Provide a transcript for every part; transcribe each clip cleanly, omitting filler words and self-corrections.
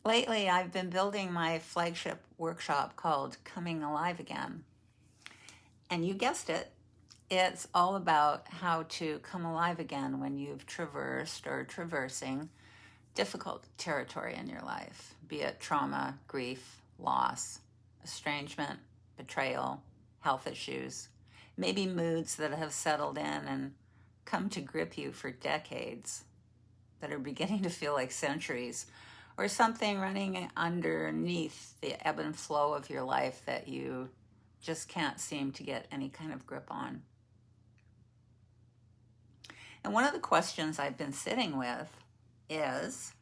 Lately, I've been building my flagship workshop called Coming Alive Again. And you guessed it, it's all about how to come alive again when you've traversed or traversing difficult territory in your life, be it trauma, grief, loss, estrangement, betrayal, health issues, maybe moods that have settled in and come to grip you for decades that are beginning to feel like centuries, or something running underneath the ebb and flow of your life that you just can't seem to get any kind of grip on. And one of the questions I've been sitting with is,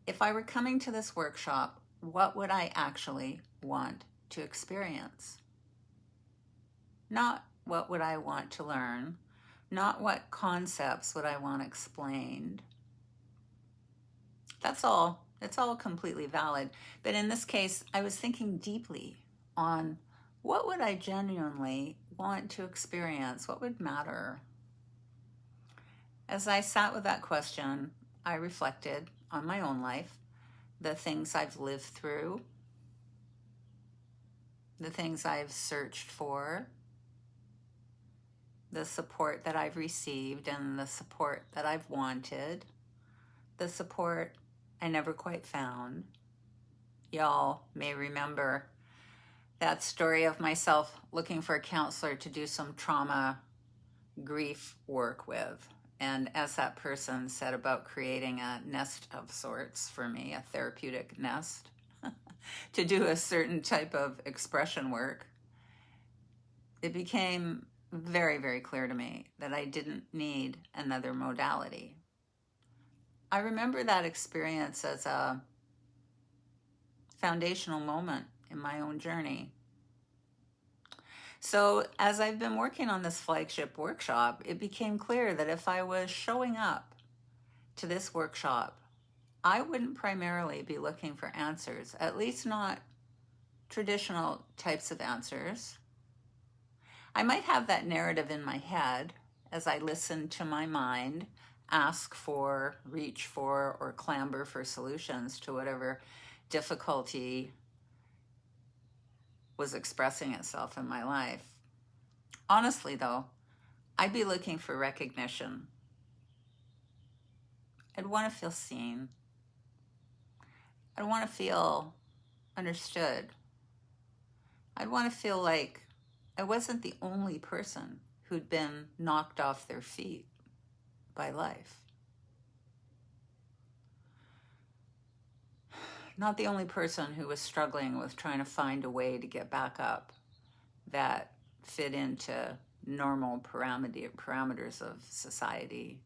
if I were coming to this workshop, what would I actually want to experience? Not what would I want to learn, not what concepts would I want explained. It's all completely valid. But in this case, I was thinking deeply on what would I genuinely want to experience? What would matter? As I sat with that question, I reflected on my own life, the things I've lived through, the things I've searched for, the support that I've received and the support that I've wanted, the support I never quite found. Y'all may remember that story of myself looking for a counselor to do some trauma grief work with. And as that person said about creating a nest of sorts for me, a therapeutic nest, to do a certain type of expression work, it became very, very clear to me that I didn't need another modality. I remember that experience as a foundational moment in my own journey. So as I've been working on this flagship workshop, it became clear that if I was showing up to this workshop, I wouldn't primarily be looking for answers, at least not traditional types of answers. I might have that narrative in my head as I listen to my mind ask for, reach for, or clamber for solutions to whatever difficulty was expressing itself in my life. Honestly, though, I'd be looking for recognition. I'd want to feel seen. I'd want to feel understood. I'd want to feel like I wasn't the only person who'd been knocked off their feet by life. Not the only person who was struggling with trying to find a way to get back up that fit into normal parameters of society.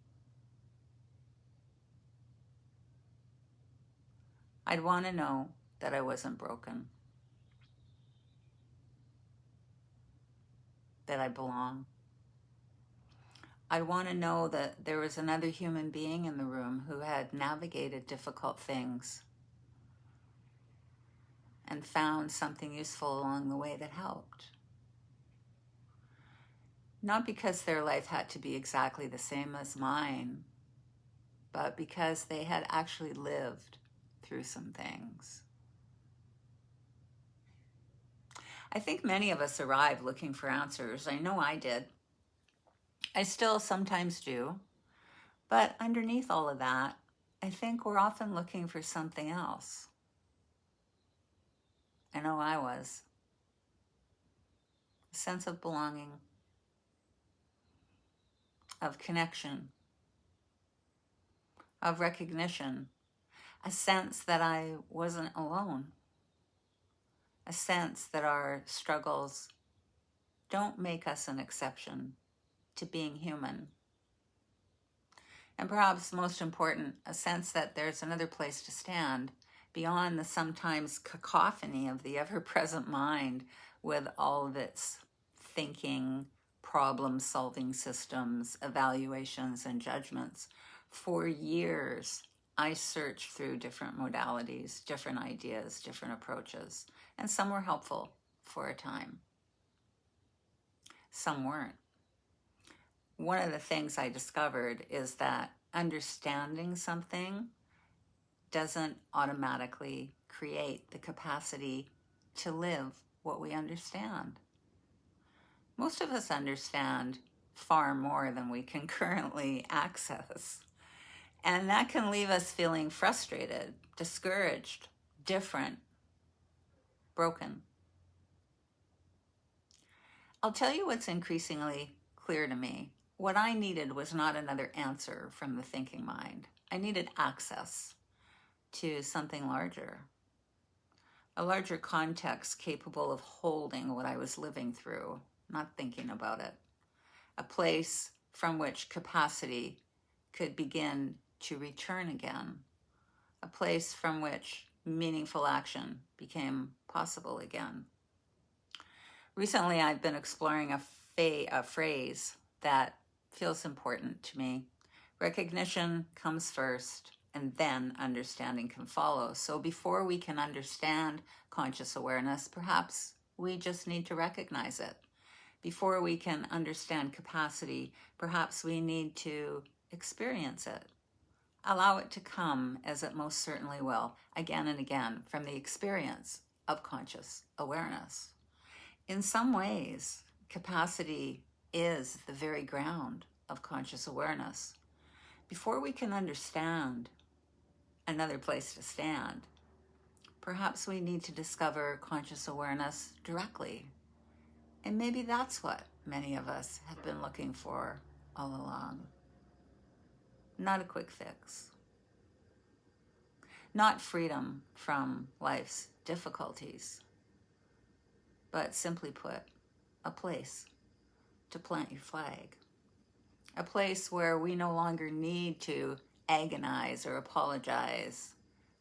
I'd want to know that I wasn't broken, that I belong. I want to know that there was another human being in the room who had navigated difficult things and found something useful along the way that helped. Not because their life had to be exactly the same as mine, but because they had actually lived through some things. I think many of us arrive looking for answers. I know I did. I still sometimes do. But underneath all of that, I think we're often looking for something else. I know I was. A sense of belonging, of connection, of recognition, a sense that I wasn't alone, a sense that our struggles don't make us an exception to being human. And perhaps most important, a sense that there's another place to stand beyond the sometimes cacophony of the ever-present mind with all of its thinking, problem-solving systems, evaluations, and judgments. For years, I searched through different modalities, different ideas, different approaches, and some were helpful for a time. Some weren't. One of the things I discovered is that understanding something doesn't automatically create the capacity to live what we understand. Most of us understand far more than we can currently access. And that can leave us feeling frustrated, discouraged, different, broken. I'll tell you what's increasingly clear to me. What I needed was not another answer from the thinking mind. I needed access to something larger, a larger context capable of holding what I was living through, not thinking about it, a place from which capacity could begin to return again, a place from which meaningful action became possible again. Recently, I've been exploring a phrase that feels important to me. Recognition comes first, and then understanding can follow. So before we can understand conscious awareness, perhaps we just need to recognize it. Before we can understand capacity, perhaps we need to experience it. Allow it to come, as it most certainly will, again and again, from the experience of conscious awareness. In some ways, capacity is the very ground of conscious awareness. Before we can understand another place to stand, perhaps we need to discover conscious awareness directly. And maybe that's what many of us have been looking for all along. Not a quick fix. Not freedom from life's difficulties, but simply put, a place to plant your flag. A place where we no longer need to agonize or apologize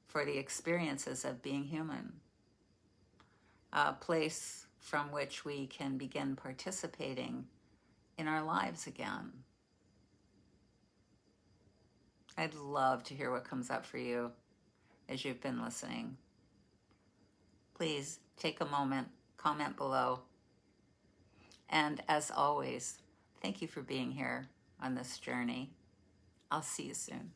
for the experiences of being human. A place from which we can begin participating in our lives again. I'd love to hear what comes up for you as you've been listening. Please take a moment, comment below. And as always, thank you for being here on this journey. I'll see you soon.